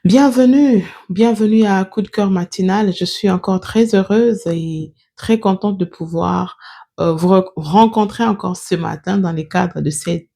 Bienvenue à Coup de cœur matinal. Je suis encore très heureuse et très contente de pouvoir vous rencontrer encore ce matin dans le cadre de ces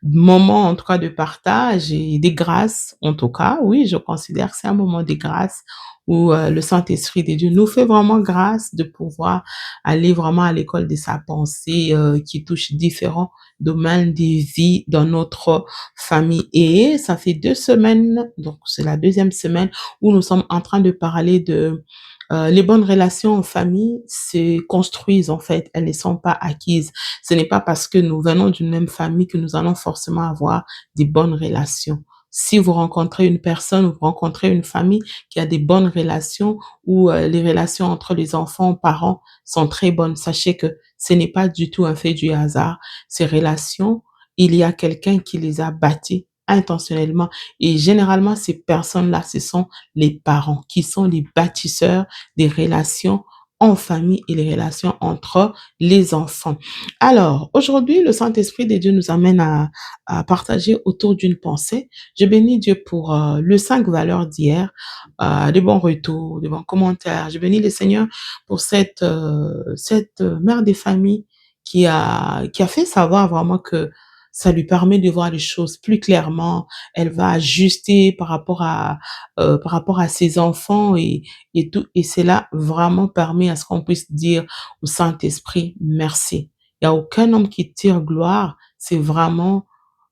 moments, en tout cas, de partage et des grâces, en tout cas. Oui, je considère que c'est un moment de grâce où le Saint-Esprit de Dieu nous fait vraiment grâce de pouvoir aller vraiment à l'école de sa pensée qui touche différents domaines des vies dans notre famille. Et ça fait 2 semaines, donc c'est la deuxième semaine où nous sommes en train de parler de les bonnes relations en famille se construisent en fait, elles ne sont pas acquises. Ce n'est pas parce que nous venons d'une même famille que nous allons forcément avoir des bonnes relations. Si vous rencontrez une personne ou vous rencontrez une famille qui a des bonnes relations ou les relations entre les enfants, parents sont très bonnes, sachez que ce n'est pas du tout un fait du hasard. Ces relations, il y a quelqu'un qui les a bâties intentionnellement et généralement ces personnes-là, ce sont les parents qui sont les bâtisseurs des relations en famille et les relations entre les enfants. Alors, aujourd'hui, le Saint-Esprit de Dieu nous amène à partager autour d'une pensée. Je bénis Dieu pour le 5 valeurs d'hier, de bons retours, de bons commentaires. Je bénis le Seigneur pour cette mère des familles qui a fait savoir vraiment que ça lui permet de voir les choses plus clairement. Elle va ajuster par rapport à ses enfants et tout. Et cela vraiment permet à ce qu'on puisse dire au Saint-Esprit merci. Il y a aucun homme qui tire gloire, c'est vraiment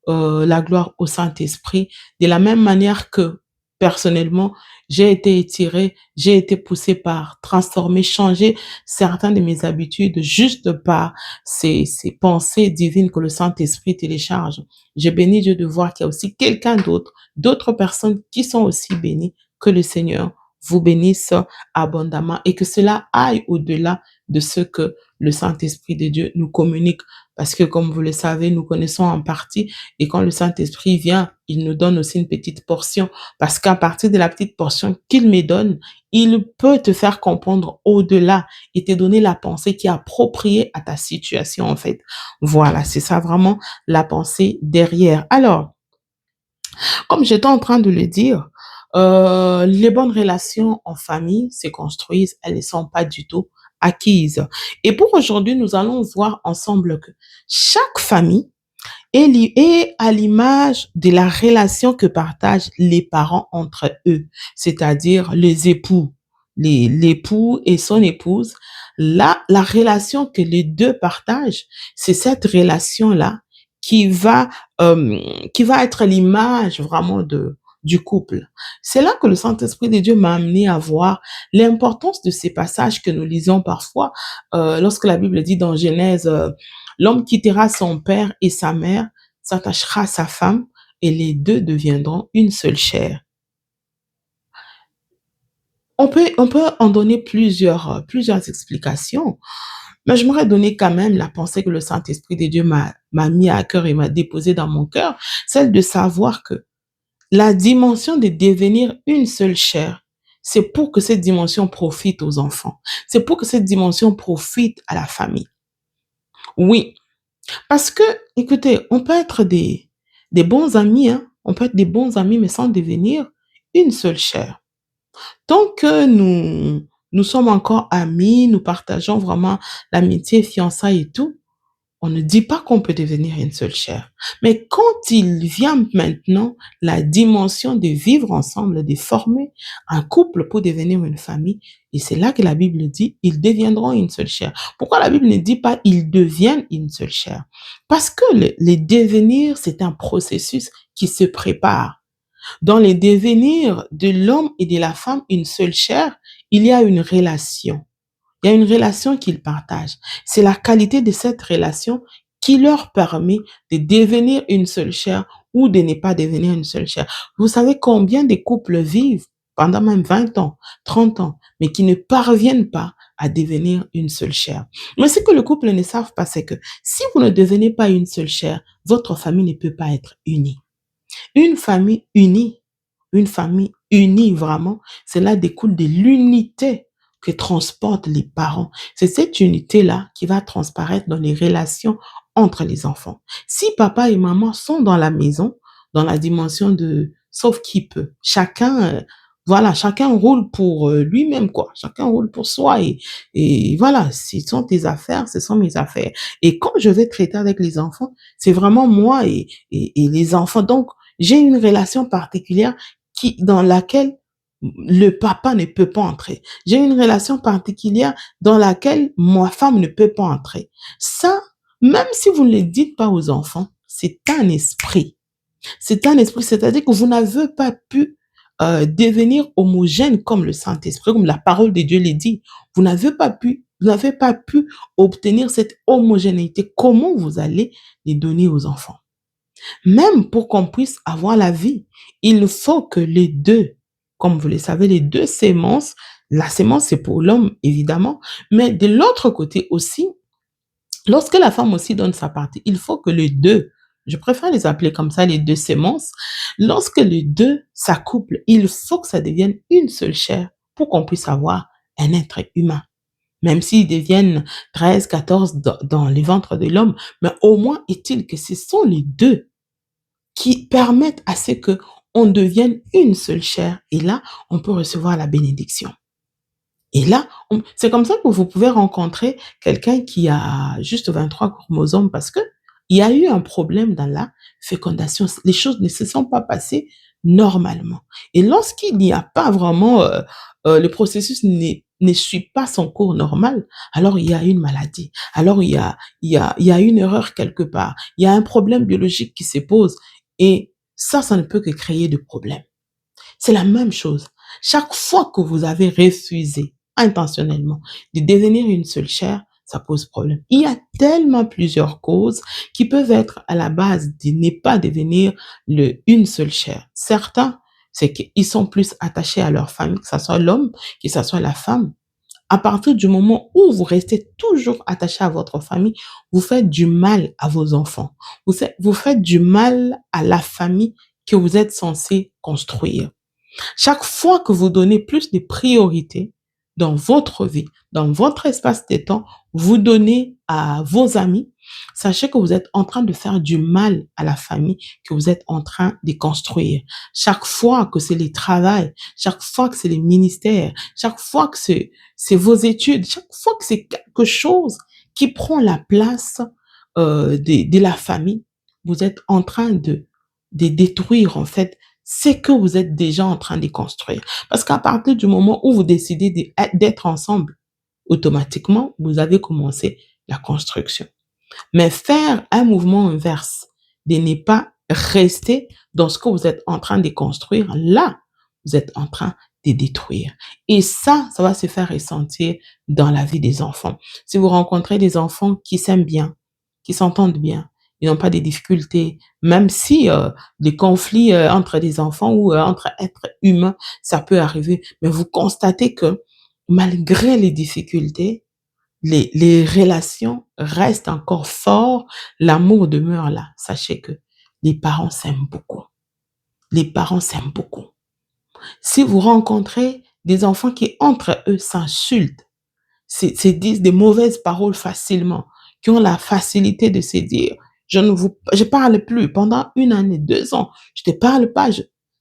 la gloire au Saint-Esprit. De la même manière que personnellement, j'ai été étirée, j'ai été poussée par transformer, changer certaines de mes habitudes juste par ces pensées divines que le Saint-Esprit télécharge. Je bénis Dieu de voir qu'il y a aussi quelqu'un d'autre, d'autres personnes qui sont aussi bénies, que le Seigneur vous bénisse abondamment et que cela aille au-delà de ce que le Saint-Esprit de Dieu nous communique. Parce que comme vous le savez, nous connaissons en partie et quand le Saint-Esprit vient, il nous donne aussi une petite portion. Parce qu'à partir de la petite portion qu'il me donne, il peut te faire comprendre au-delà et te donner la pensée qui est appropriée à ta situation, en fait. Voilà, c'est ça vraiment la pensée derrière. Alors, comme j'étais en train de le dire, les bonnes relations en famille se construisent, elles ne sont pas du tout acquises. Et pour aujourd'hui, nous allons voir ensemble que chaque famille est à l'image de la relation que partagent les parents entre eux, c'est-à-dire les époux, l'époux et son épouse. Là, la relation que les deux partagent, c'est cette relation-là qui va, euh, qui va être l'image vraiment du couple. C'est là que le Saint-Esprit de Dieu m'a amené à voir l'importance de ces passages que nous lisons parfois lorsque la Bible dit dans Genèse l'homme quittera son père et sa mère, s'attachera à sa femme, et les deux deviendront une seule chair. On peut en donner plusieurs explications, mais j'aimerais donner quand même la pensée que le Saint-Esprit de Dieu m'a mis à cœur et m'a déposé dans mon cœur, celle de savoir que la dimension de devenir une seule chair, c'est pour que cette dimension profite aux enfants. C'est pour que cette dimension profite à la famille. Oui, parce que, écoutez, on peut être des bons amis, hein. On peut être des bons amis, mais sans devenir une seule chair. Tant que nous sommes encore amis, nous partageons vraiment l'amitié, fiançailles et tout, on ne dit pas qu'on peut devenir une seule chair. Mais quand il vient maintenant la dimension de vivre ensemble, de former un couple pour devenir une famille, et c'est là que la Bible dit, ils deviendront une seule chair. Pourquoi la Bible ne dit pas ils deviennent une seule chair? Parce que le devenir, c'est un processus qui se prépare. Dans le devenir de l'homme et de la femme, une seule chair, il y a une relation. Il y a une relation qu'ils partagent. C'est la qualité de cette relation qui leur permet de devenir une seule chair ou de ne pas devenir une seule chair. Vous savez combien de couples vivent pendant même 20 ans, 30 ans, mais qui ne parviennent pas à devenir une seule chair. Mais ce que le couple ne savent pas, c'est que si vous ne devenez pas une seule chair, votre famille ne peut pas être unie. Une une famille unie vraiment, cela découle de l'unité que transportent les parents. C'est cette unité-là qui va transparaître dans les relations entre les enfants. Si papa et maman sont dans la maison, dans la dimension de sauf qui peut. Chacun, voilà, chacun roule pour, lui-même, quoi. Chacun roule pour soi et voilà, ce sont tes affaires, ce sont mes affaires et quand je vais traiter avec les enfants, c'est vraiment moi et les enfants. Donc j'ai une relation particulière qui dans laquelle le papa ne peut pas entrer. J'ai une relation particulière dans laquelle ma femme ne peut pas entrer. Ça, même si vous ne le dites pas aux enfants, c'est un esprit. C'est un esprit, c'est-à-dire que vous n'avez pas pu devenir homogène comme le Saint-Esprit, comme la parole de Dieu le dit. Vous n'avez pas pu obtenir cette homogénéité. Comment vous allez les donner aux enfants? Même pour qu'on puisse avoir la vie, il faut que les deux, comme vous le savez, les deux sémences, la sémence c'est pour l'homme évidemment, mais de l'autre côté aussi, lorsque la femme aussi donne sa partie, il faut que les deux, je préfère les appeler comme ça, les deux sémences, lorsque les deux s'accouplent, il faut que ça devienne une seule chair pour qu'on puisse avoir un être humain. Même s'ils deviennent 13, 14 dans les ventres de l'homme, mais au moins est-il que ce sont les deux qui permettent à ce que on devienne une seule chair et là, on peut recevoir la bénédiction. Et là, c'est comme ça que vous pouvez rencontrer quelqu'un qui a juste 23 chromosomes parce que il y a eu un problème dans la fécondation. Les choses ne se sont pas passées normalement. Et lorsqu'il n'y a pas vraiment, le processus ne suit pas son cours normal, alors il y a une maladie. Alors il y a une erreur quelque part. Il y a un problème biologique qui se pose et ça ne peut que créer de problèmes. C'est la même chose. Chaque fois que vous avez refusé intentionnellement de devenir une seule chair, ça pose problème. Il y a tellement plusieurs causes qui peuvent être à la base de ne pas devenir une seule chair. Certains, c'est qu'ils sont plus attachés à leur famille, que ce soit l'homme, que ce soit la femme. À partir du moment où vous restez toujours attaché à votre famille, vous faites du mal à vos enfants. Vous faites du mal à la famille que vous êtes censé construire. Chaque fois que vous donnez plus de priorité dans votre vie, dans votre espace de temps, vous donnez à vos amis, sachez que vous êtes en train de faire du mal à la famille que vous êtes en train de construire. Chaque fois que c'est le travail, chaque fois que c'est les ministères, chaque fois que c'est vos études, chaque fois que c'est quelque chose qui prend la place de la famille, vous êtes en train de détruire en fait ce que vous êtes déjà en train de construire. Parce qu'à partir du moment où vous décidez d'être ensemble, automatiquement, vous avez commencé la construction. Mais faire un mouvement inverse, de ne pas rester dans ce que vous êtes en train de construire, là, vous êtes en train de détruire. Et ça va se faire ressentir dans la vie des enfants. Si vous rencontrez des enfants qui s'aiment bien, qui s'entendent bien, ils n'ont pas de difficultés, même si des conflits entre des enfants ou entre êtres humains, ça peut arriver. Mais vous constatez que malgré les difficultés, les relations restent encore fortes, l'amour demeure là. Sachez que les parents s'aiment beaucoup. Les parents s'aiment beaucoup. Si vous rencontrez des enfants qui entre eux s'insultent, se disent des mauvaises paroles facilement, qui ont la facilité de se dire, je parle plus pendant 1 année, 2 ans, je te parle pas.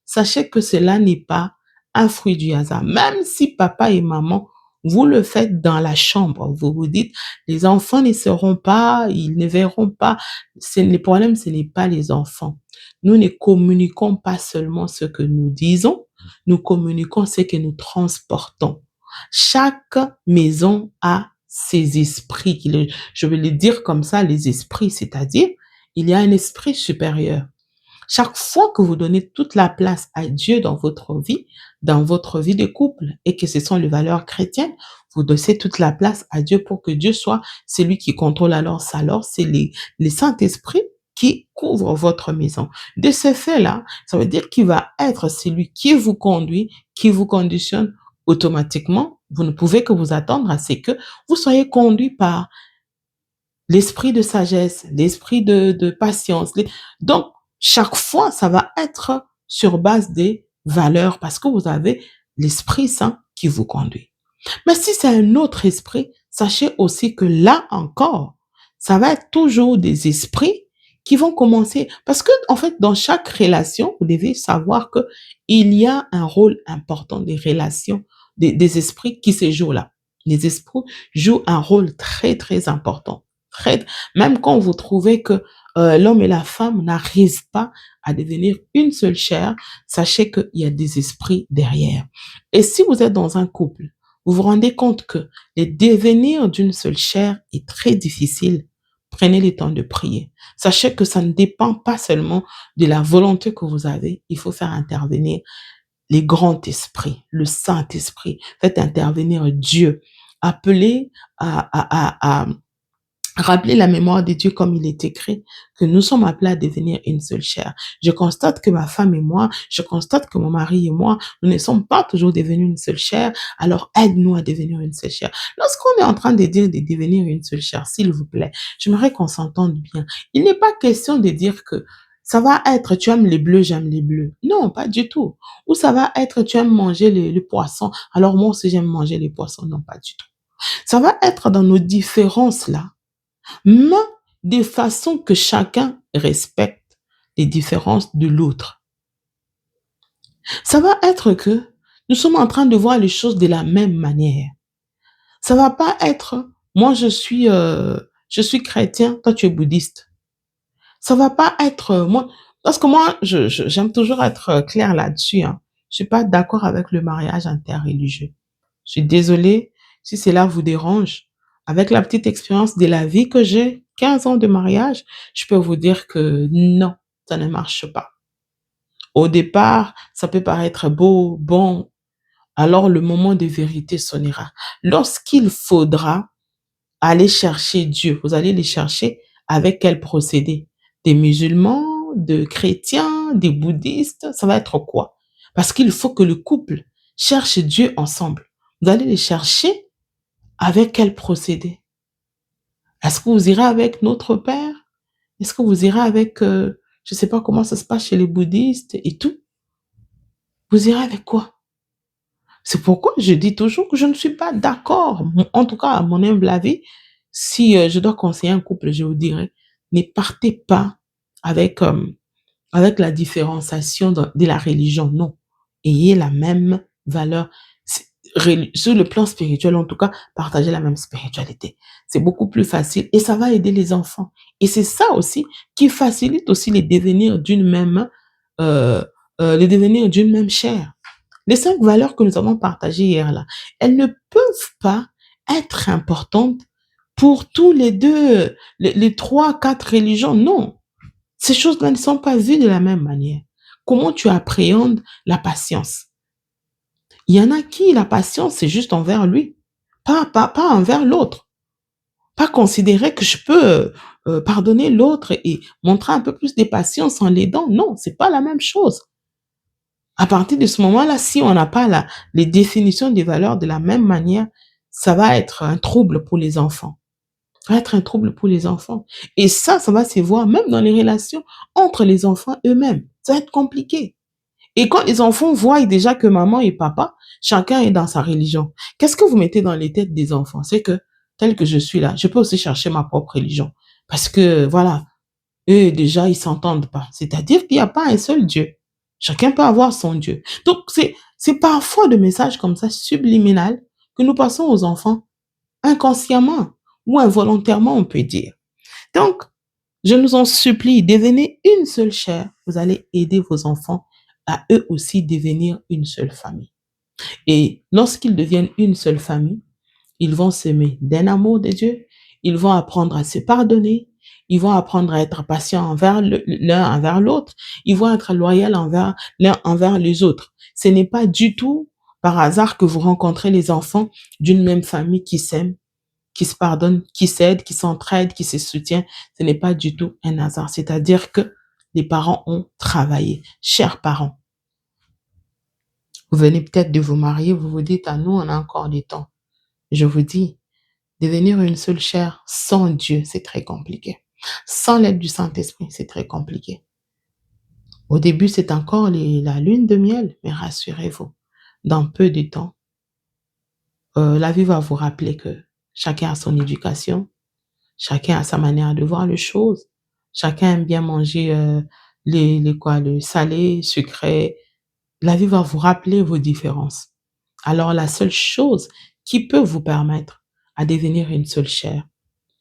Sachez que cela n'est pas un fruit du hasard. Même si papa et maman, vous le faites dans la chambre, vous vous dites, les enfants ne seront pas, ils ne verront pas. Le problème, ce n'est pas les enfants. Nous ne communiquons pas seulement ce que nous disons, nous communiquons ce que nous transportons. Chaque maison a ses esprits, je vais le dire comme ça, les esprits, c'est-à-dire, il y a un esprit supérieur. Chaque fois que vous donnez toute la place à Dieu dans votre vie de couple, et que ce sont les valeurs chrétiennes, vous donnez toute la place à Dieu pour que Dieu soit celui qui contrôle alors, c'est les Saint-Esprit qui couvre votre maison. De ce fait-là, ça veut dire qu'il va être celui qui vous conduit, qui vous conditionne automatiquement. Vous ne pouvez que vous attendre à ce que vous soyez conduit par l'esprit de sagesse, l'esprit de patience. Donc, chaque fois, ça va être sur base des valeurs parce que vous avez l'Esprit Saint qui vous conduit. Mais si c'est un autre esprit, sachez aussi que là encore, ça va être toujours des esprits qui vont commencer parce que en fait, dans chaque relation, vous devez savoir que il y a un rôle important des relations, des esprits qui se jouent là. Les esprits jouent un rôle très, très important. Très même quand vous trouvez que, l'homme et la femme n'arrivent pas à devenir une seule chair, sachez qu'il y a des esprits derrière. Et si vous êtes dans un couple, vous vous rendez compte que le devenir d'une seule chair est très difficile, prenez le temps de prier. Sachez que ça ne dépend pas seulement de la volonté que vous avez, il faut faire intervenir les grands esprits, le Saint-Esprit. Faites intervenir Dieu. Appelez à rappeler la mémoire de Dieu comme il est écrit, que nous sommes appelés à devenir une seule chair. Je constate que ma femme et moi, je constate que mon mari et moi, nous ne sommes pas toujours devenus une seule chair, alors aide-nous à devenir une seule chair. Lorsqu'on est en train de dire de devenir une seule chair, s'il vous plaît, j'aimerais qu'on s'entende bien. Il n'est pas question de dire que ça va être tu aimes les bleus, j'aime les bleus. Non, pas du tout. Ou ça va être tu aimes manger le poisson, alors moi aussi j'aime manger les poissons. Non, pas du tout. Ça va être dans nos différences là, mais de façon que chacun respecte les différences de l'autre. Ça va être que nous sommes en train de voir les choses de la même manière. Ça va pas être moi je suis chrétien, toi tu es bouddhiste. Ça va pas être moi parce que moi j'aime toujours être claire là-dessus, hein. Je suis pas d'accord avec le mariage interreligieux. Je suis désolée si cela vous dérange. Avec la petite expérience de la vie que j'ai, 15 ans de mariage, je peux vous dire que non, ça ne marche pas. Au départ, ça peut paraître beau, bon, alors le moment de vérité sonnera. Lorsqu'il faudra aller chercher Dieu, vous allez les chercher avec quel procédé? Des musulmans, de chrétiens, des bouddhistes, ça va être quoi? Parce qu'il faut que le couple cherche Dieu ensemble. Vous allez les chercher avec quel procédé? Est-ce que vous irez avec notre Père? Est-ce que vous irez avec, je ne sais pas comment ça se passe chez les bouddhistes et tout? Vous irez avec quoi? C'est pourquoi je dis toujours que je ne suis pas d'accord. En tout cas, à mon humble avis, si je dois conseiller un couple, je vous dirais, ne partez pas avec, avec la différenciation de la religion. Non. Ayez la même valeur. Sur le plan spirituel, en tout cas, partagez la même spiritualité. C'est beaucoup plus facile et ça va aider les enfants. Et c'est ça aussi qui facilite aussi euh, le devenir d'une même chair. Les 5 valeurs que nous avons partagées hier là, elles ne peuvent pas être importantes pour tous les 2, les 3, 4 religions. Non, ces choses-là ne sont pas vues de la même manière. Comment tu appréhendes la patience? Il y en a qui la patience, c'est juste envers lui, pas envers l'autre. Pas considérer que je peux, pardonner l'autre et montrer un peu plus de patience en l'aidant. Non, c'est pas la même chose. À partir de ce moment-là, si on n'a pas les définitions des valeurs de la même manière, ça va être un trouble pour les enfants. Ça va être un trouble pour les enfants. Et ça va se voir même dans les relations entre les enfants eux-mêmes. Ça va être compliqué. Et quand les enfants voient déjà que maman et papa, chacun est dans sa religion, qu'est-ce que vous mettez dans les têtes des enfants? C'est que, tel que je suis là, je peux aussi chercher ma propre religion. Parce que, voilà, eux, déjà, ils s'entendent pas. C'est-à-dire qu'il n'y a pas un seul Dieu. Chacun peut avoir son Dieu. Donc, c'est parfois de messages comme ça, subliminal, que nous passons aux enfants, inconsciemment ou involontairement, on peut dire. Donc, je nous en supplie, devenez une seule chair. Vous allez aider vos enfants à eux aussi devenir une seule famille. Et lorsqu'ils deviennent une seule famille, ils vont s'aimer d'un amour de Dieu, ils vont apprendre à se pardonner, ils vont apprendre à être patients envers l'un envers l'autre, ils vont être loyaux envers l'un envers les autres. Ce n'est pas du tout par hasard que vous rencontrez les enfants d'une même famille qui s'aiment, qui se pardonnent, qui s'aident, qui s'entraident, qui se soutiennent. Ce n'est pas du tout un hasard. C'est-à-dire que les parents ont travaillé. Chers parents, vous venez peut-être de vous marier, vous vous dites, ah nous, on a encore du temps. Je vous dis, devenir une seule chair sans Dieu, c'est très compliqué. Sans l'aide du Saint-Esprit, c'est très compliqué. Au début, c'est encore la lune de miel, mais rassurez-vous, dans peu de temps, la vie va vous rappeler que chacun a son éducation, chacun a sa manière de voir les choses, chacun aime bien manger, le salé, sucré. La vie va vous rappeler vos différences. Alors la seule chose qui peut vous permettre à devenir une seule chair,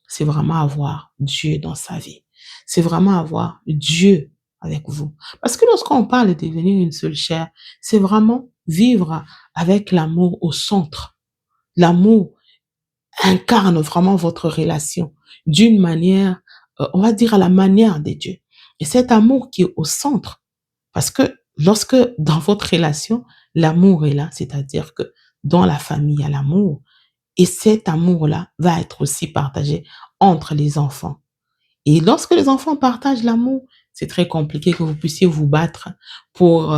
c'est vraiment avoir Dieu dans sa vie. C'est vraiment avoir Dieu avec vous. Parce que lorsqu'on parle de devenir une seule chair, c'est vraiment vivre avec l'amour au centre. L'amour incarne vraiment votre relation d'une manière, on va dire à la manière de Dieu. Et cet amour qui est au centre, parce que lorsque dans votre relation, l'amour est là, c'est-à-dire que dans la famille, il y a l'amour, et cet amour-là va être aussi partagé entre les enfants. Et lorsque les enfants partagent l'amour, c'est très compliqué que vous puissiez vous battre pour,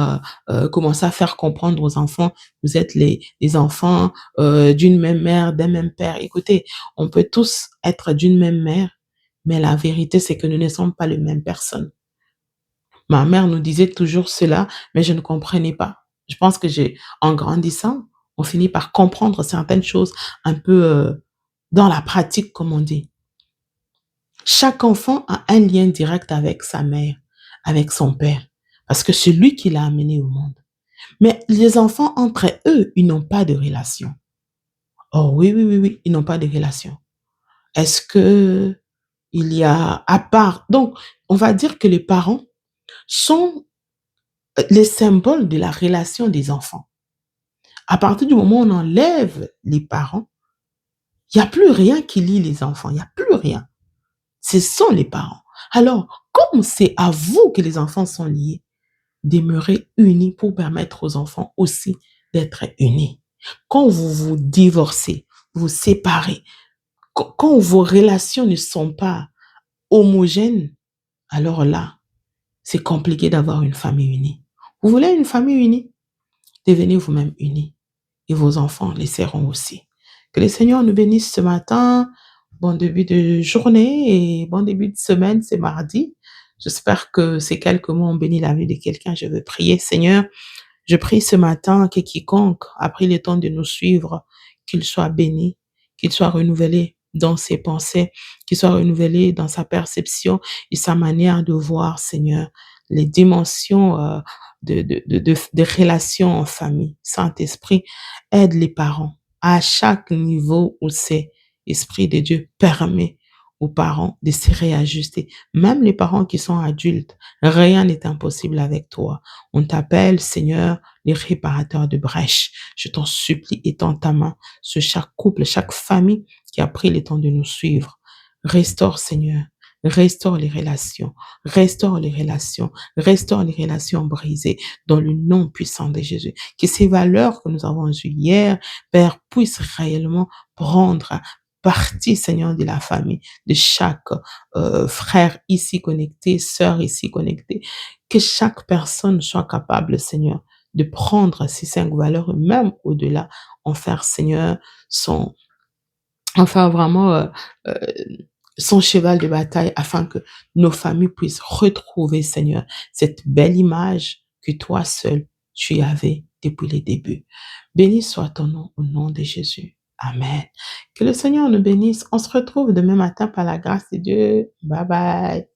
commencer à faire comprendre aux enfants, vous êtes les enfants, d'une même mère, d'un même père. Écoutez, on peut tous être d'une même mère, mais la vérité, c'est que nous ne sommes pas les mêmes personnes. Ma mère nous disait toujours cela, mais je ne comprenais pas. Je pense que en grandissant, on finit par comprendre certaines choses un peu, dans la pratique, comme on dit. Chaque enfant a un lien direct avec sa mère, avec son père, parce que c'est lui qui l'a amené au monde. Mais les enfants, entre eux, ils n'ont pas de relation. Oh oui, oui, oui, oui, ils n'ont pas de relation. Est-ce que il y a, à part, donc, on va dire que les parents sont les symboles de la relation des enfants. À partir du moment où on enlève les parents, il n'y a plus rien qui lie les enfants, il n'y a plus rien. Ce sont les parents. Alors, comme c'est à vous que les enfants sont liés, demeurez unis pour permettre aux enfants aussi d'être unis. Quand vous vous divorcez, vous séparez, quand vos relations ne sont pas homogènes, alors là, c'est compliqué d'avoir une famille unie. Vous voulez une famille unie? Devenez vous-même unis et vos enfants le seront aussi. Que le Seigneur nous bénisse ce matin. Bon début de journée et bon début de semaine, c'est mardi. J'espère que ces quelques mots ont béni la vie de quelqu'un. Je veux prier, Seigneur. Je prie ce matin que quiconque a pris le temps de nous suivre, qu'il soit béni, qu'il soit renouvelé dans ses pensées, qu'il soit renouvelé dans sa perception et sa manière de voir, Seigneur, les dimensions de relations en famille. Saint-Esprit, aide les parents à chaque niveau où c'est. Esprit de Dieu permet aux parents de se réajuster. Même les parents qui sont adultes, rien n'est impossible avec toi. On t'appelle, Seigneur, les réparateurs de brèches. Je t'en supplie, étends ta main sur chaque couple, chaque famille qui a pris le temps de nous suivre. Restaure, Seigneur. Restaure les relations, restaure les relations, restaure les relations brisées dans le nom puissant de Jésus. Que ces valeurs que nous avons eues hier, Père, puissent réellement prendre partie, Seigneur, de la famille, de chaque frère ici connecté, sœur ici connectée, que chaque personne soit capable, Seigneur, de prendre ces 5 valeurs, et même au-delà, en faire, Seigneur, son, en faire vraiment euh, son cheval de bataille afin que nos familles puissent retrouver, Seigneur, cette belle image que toi seul, tu avais depuis le début. Béni soit ton nom au nom de Jésus. Amen. Que le Seigneur nous bénisse. On se retrouve demain matin par la grâce de Dieu. Bye bye.